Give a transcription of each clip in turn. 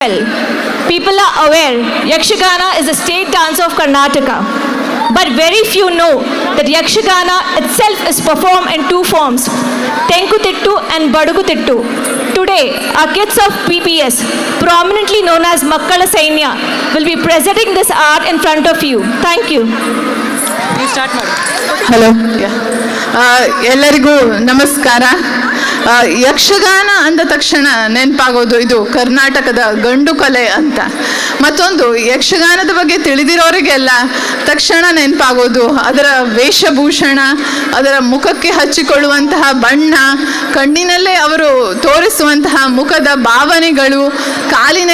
Well, people are aware Yakshagana is a state dance of Karnataka. But very few know that Yakshagana itself is performed in two forms, Tenkutittu and Badugutittu. Today, our kids of PPS, prominently known as Makkala Sainya, will be presenting this art in front of you. Thank you. Please start, madam. Hello ಎಲ್ಲರಿಗೂ ನಮಸ್ಕಾರ. ಯಕ್ಷಗಾನ ಅಂದ ತಕ್ಷಣ ನೆನಪಾಗೋದು ಇದು ಕರ್ನಾಟಕದ ಗಂಡು ಕಲೆ ಅಂತ. ಮತ್ತೊಂದು ಯಕ್ಷಗಾನದ ಬಗ್ಗೆ ತಿಳಿದಿರೋರಿಗೆಲ್ಲ ತಕ್ಷಣ ನೆನಪಾಗೋದು ಅದರ ವೇಷಭೂಷಣ, ಅದರ ಮುಖಕ್ಕೆ ಹಚ್ಚಿಕೊಳ್ಳುವಂತಹ ಬಣ್ಣ, ಕಣ್ಣಿನಲ್ಲೇ ಅವರು ತೋರಿಸುವಂತಹ ಮುಖದ ಭಾವನೆಗಳು, ಕಾಲಿನ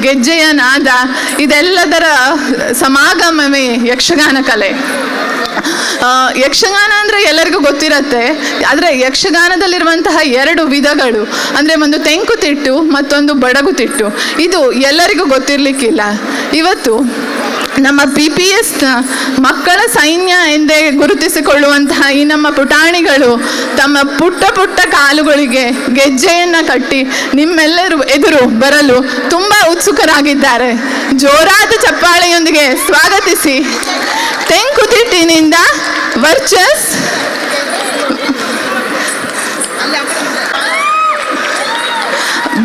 ಗೆಜ್ಜೆಯ ನಾದ, ಇದೆಲ್ಲದರ ಸಮಾಗಮವೇ ಯಕ್ಷಗಾನ ಕಲೆ. ಯಕ್ಷಗಾನ ಅಂದರೆ ಎಲ್ಲರಿಗೂ ಗೊತ್ತಿರತ್ತೆ. ಆದರೆ ಯಕ್ಷಗಾನದಲ್ಲಿರುವಂತಹ ಎರಡು ವಿಧಗಳು ಅಂದರೆ ಒಂದು ತೆಂಕುತಿಟ್ಟು ಮತ್ತೊಂದು ಬಡಗುತಿಟ್ಟು, ಇದು ಎಲ್ಲರಿಗೂ ಗೊತ್ತಿರಲಿಕ್ಕಿಲ್ಲ. ಇವತ್ತು ನಮ್ಮ PPS ಮಕ್ಕಳ ಸೈನ್ಯ ಎಂದೇ ಗುರುತಿಸಿಕೊಳ್ಳುವಂತಹ ಈ ನಮ್ಮ ಪುಟಾಣಿಗಳು ತಮ್ಮ ಪುಟ್ಟ ಪುಟ್ಟ ಕಾಲುಗಳಿಗೆ ಗೆಜ್ಜೆಯನ್ನು ಕಟ್ಟಿ ನಿಮ್ಮೆಲ್ಲರೂ ಎದುರು ಬರಲು ತುಂಬ ಉತ್ಸುಕರಾಗಿದ್ದಾರೆ. ಜೋರಾದ ಚಪ್ಪಾಳೆಯೊಂದಿಗೆ ಸ್ವಾಗತಿಸಿ. ತೆಂಕುತಿಟ್ಟಿನಿಂದ ವರ್ಚಸ್,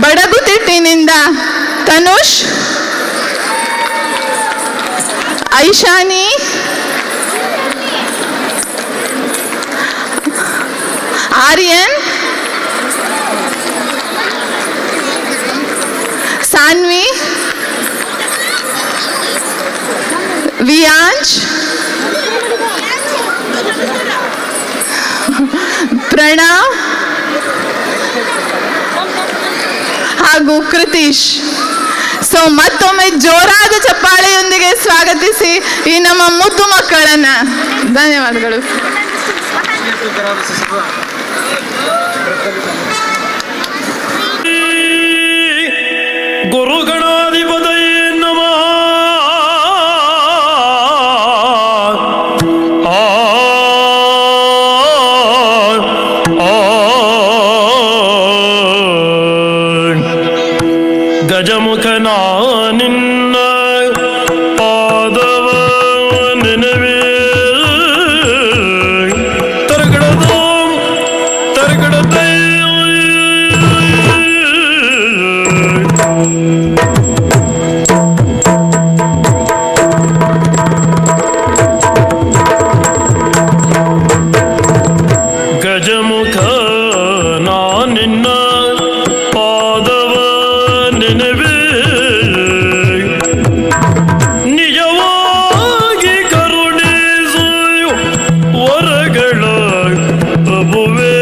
ಬಡಗುತಿಟ್ಟಿನಿಂದ ತನುಷ್, ಐಶಾನಿ, ಆರ್ಯನ್, ಸಾನ್ವಿ, ವಿಯಾಂಜ್, ಪ್ರಣವ್ ಹಾಗೂ ಕೃತೀಶ್. ಸೊ ಮತ್ತೊಮ್ಮೆ ಜೋರಾದ ಚಪ್ಪಾಳೆಯೊಂದಿಗೆ ಸ್ವಾಗತಿಸಿ ಈ ನಮ್ಮ ಮುದ್ದು ಮಕ್ಕಳನ್ನ. ಧನ್ಯವಾದಗಳು. ಗುರುಗಣಾಧಿಪತಯೇ ನಮಃ. ಗಜಮುಖನ ನಿನ್ನ ಪಾದವ ನೆನವೇ ತರಗಡದ ತರಗಡದೈ ಗಜಮುಖ ನಾ ನಿನ್ನ ಪಾದವ ನೆನವೇ ನಿಜವಾಗಿ ಕರುಣಿಸು ವರಗಳ ಪ್ರಭುವೇ.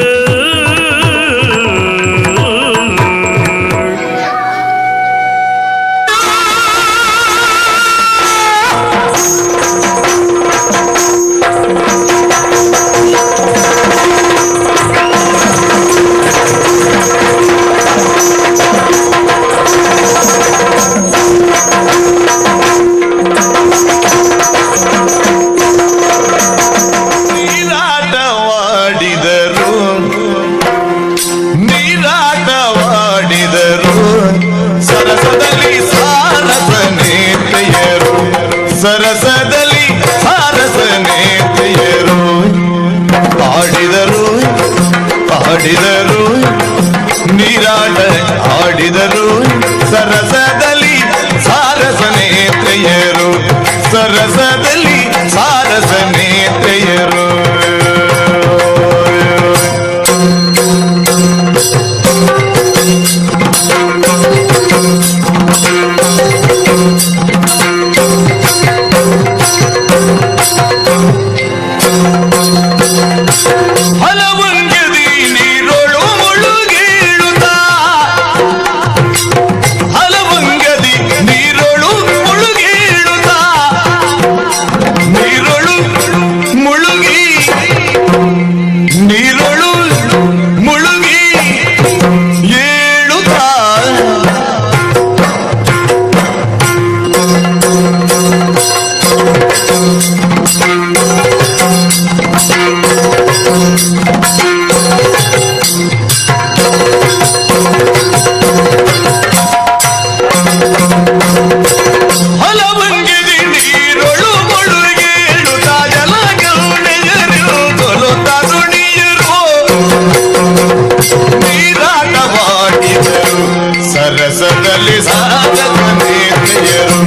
ಸರಸದಲ್ಲಿ ಸಾರಸ ನೇತ್ರಿಯರು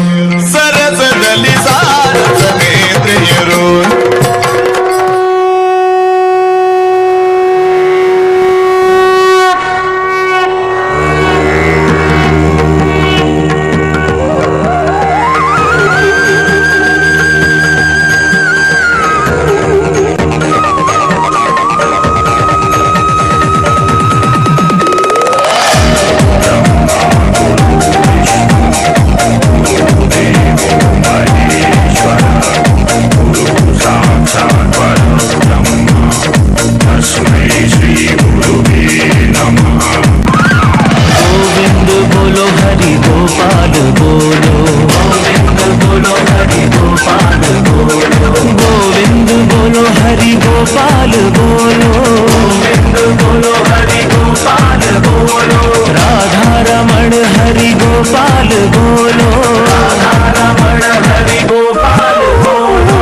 ಸರಸದಲ್ಲಿ ಸಾರಸ ನೇತ್ರಿಯರು गोविंद बोलो हरि गोपाल बोलो गोविंद बोलो हरि गोपाल बोलो गोविंद बोलो हरि गोपाल बोलो गोविंद बोलो हरि गोपाल बोलो राधा रमण हरि गोपाल बोलो राधा रमण हरि गोपाल बोलो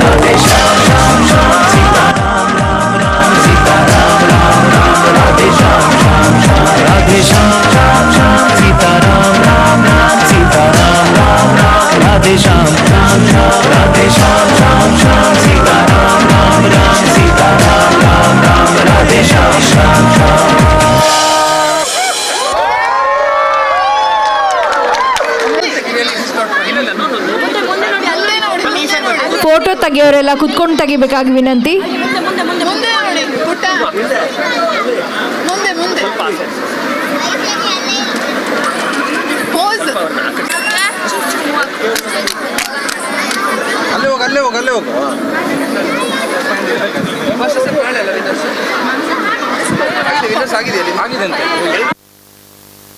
राधे श्याम श्याम श्याम सीता राम राम राम सीता राम राम राम राधे श्याम श्याम श्याम राधे श्याम श्याम श्याम सीता राम राम राम सीता राम राम राम राधे श्याम श्याम श्याम राधे श्याम श्याम श्याम सीता राम राम राम सीता राम राम राम राधे श्याम श्याम श्याम ಫೋಟೋ ತೆಗಿಯೋರೆಲ್ಲ ಕುತ್ಕೊಂಡು ತೆಗಿಬೇಕಾಗಿ ವಿನಂತಿ. ಮುಂದೆ ನೋಡಿ ಪುಟ್ಟ, ಮುಂದೆ ಮುಂದೆ ಪೋಸ್. ಅಲ್ಲೇ ಹೋಗು ಆಗಿದೆ ಅಲ್ಲಿ ಆಗಿದೆ ಅಂತೆ